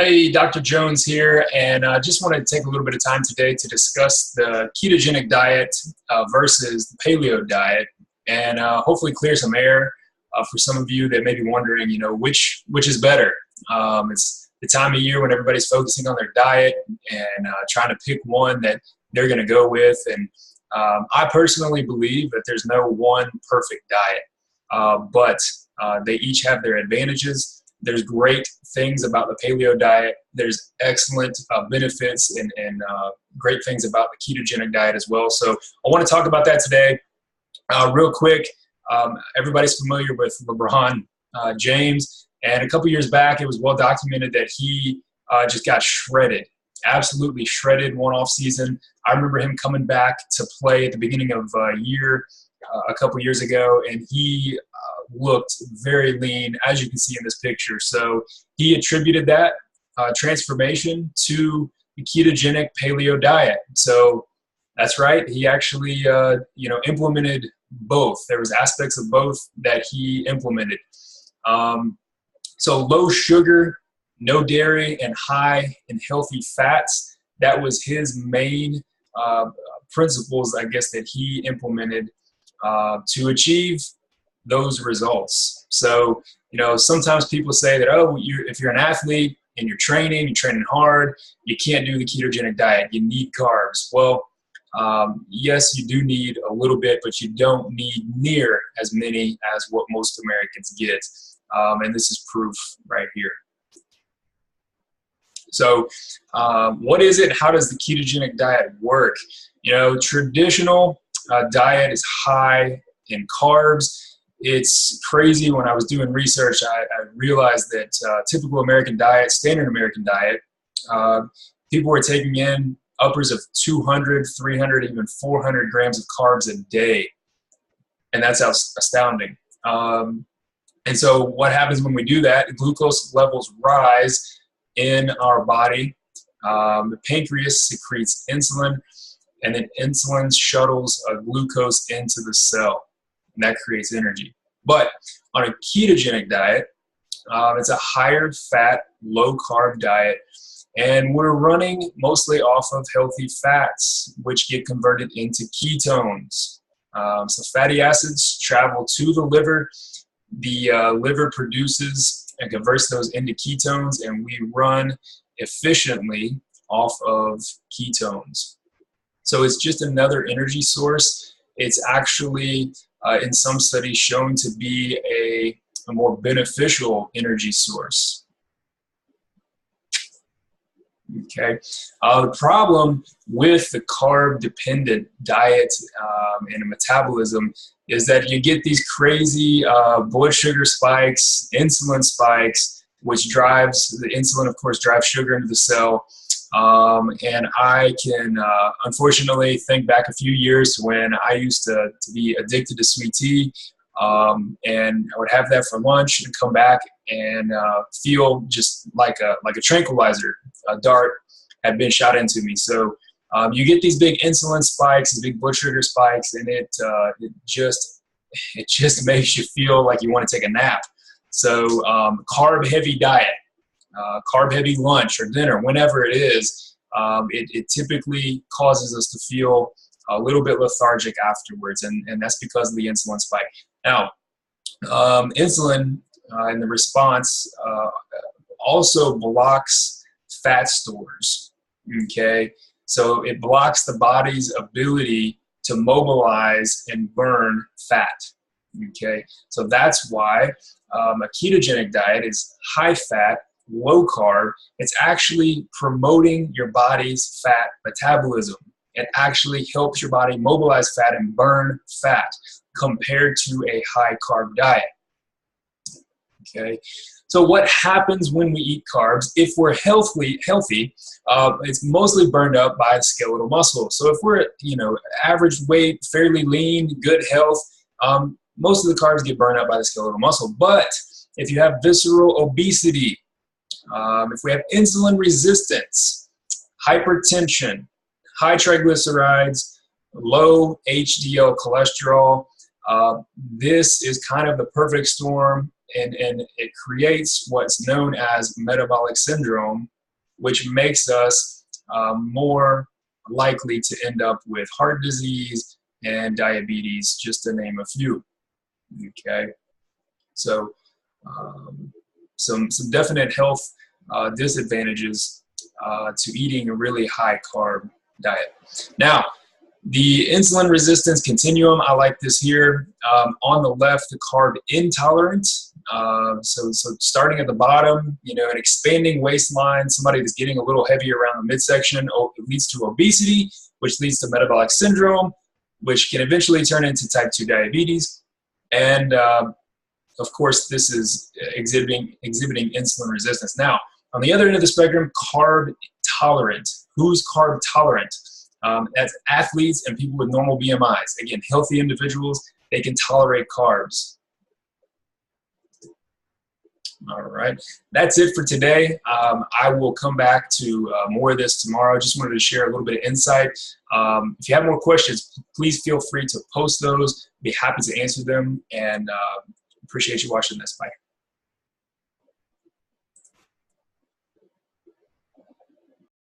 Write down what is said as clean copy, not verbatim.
Hey, Dr. Jones here, and I just wanted to take a little bit of time today to discuss the ketogenic diet versus the paleo diet, and hopefully clear some air for some of you that may be wondering, which is better. It's the time of year when everybody's focusing on their diet and trying to pick one that they're going to go with, and I personally believe that there's no one perfect diet, but they each have their advantages. There's great things about the paleo diet. There's excellent benefits and great things about the ketogenic diet as well. So I want to talk about that today. Real quick, everybody's familiar with LeBron James. And a couple years back, it was well documented that he just got shredded, absolutely shredded one off season. I remember him coming back to play at the beginning of year a couple years ago, and he looked very lean, as you can see in this picture. So he attributed that transformation to the ketogenic paleo diet. So that's right. He actually, implemented both. There was aspects of both that he implemented. So low sugar, no dairy, and high in healthy fats. That was his main principles, I guess, that he implemented to achieve those results. So, sometimes people say that, if you're an athlete and you're training hard, you can't do the ketogenic diet. You need carbs. Well, yes, you do need a little bit, but you don't need near as many as what most Americans get. And this is proof right here. So what is it? How does the ketogenic diet work? Traditional diet is high in carbs. It's crazy. When I was doing research, I realized that typical American diet, standard American diet, people were taking in upwards of 200, 300, even 400 grams of carbs a day. And that's astounding. And so what happens when we do that? Glucose levels rise in our body. The pancreas secretes insulin, and then insulin shuttles glucose into the cell. And that creates energy. But on a ketogenic diet, it's a higher fat, low carb diet, and we're running mostly off of healthy fats, which get converted into ketones. So fatty acids travel to the liver. The liver produces and converts those into ketones, and we run efficiently off of ketones. So it's just another energy source. It's actually in some studies shown to be a more beneficial energy source. Okay. The problem with the carb-dependent diet and metabolism is that you get these crazy blood sugar spikes, insulin spikes, which drives, the insulin, of course, drives sugar into the cell. And I can unfortunately think back a few years when I used to be addicted to sweet tea, and I would have that for lunch and come back and feel just like a tranquilizer. A dart had been shot into me. So you get these big insulin spikes, these big blood sugar spikes, and it just makes you feel like you want to take a nap. So carb-heavy diet. Carb-heavy lunch or dinner, whenever it is, it typically causes us to feel a little bit lethargic afterwards, and that's because of the insulin spike. Now, insulin in the response also blocks fat stores, okay? So it blocks the body's ability to mobilize and burn fat, okay? So that's why a ketogenic diet is high fat, low carb. It's actually promoting your body's fat metabolism. It actually helps your body mobilize fat and burn fat compared to a high carb diet. Okay, so what happens when we eat carbs? If we're healthy, it's mostly burned up by the skeletal muscle. So if we're average weight, fairly lean, good health, most of the carbs get burned up by the skeletal muscle. But if you have visceral obesity, if we have insulin resistance, hypertension, high triglycerides, low HDL cholesterol, this is kind of the perfect storm and it creates what's known as metabolic syndrome, which makes us more likely to end up with heart disease and diabetes, just to name a few. Okay, so some definite health disadvantages to eating a really high carb diet. Now, the insulin resistance continuum, I like this here. On the left, the carb intolerant. So starting at the bottom, you know, an expanding waistline, somebody that's getting a little heavy around the midsection, it leads to obesity, which leads to metabolic syndrome, which can eventually turn into type 2 diabetes. And of course, this is exhibiting insulin resistance. Now, on the other end of the spectrum, carb tolerant. Who's carb tolerant? That's athletes and people with normal BMIs. Again, healthy individuals, they can tolerate carbs. All right, that's it for today. I will come back to more of this tomorrow. Just wanted to share a little bit of insight. If you have more questions, please feel free to post those. Be happy to answer them, and appreciate you watching this. Bye.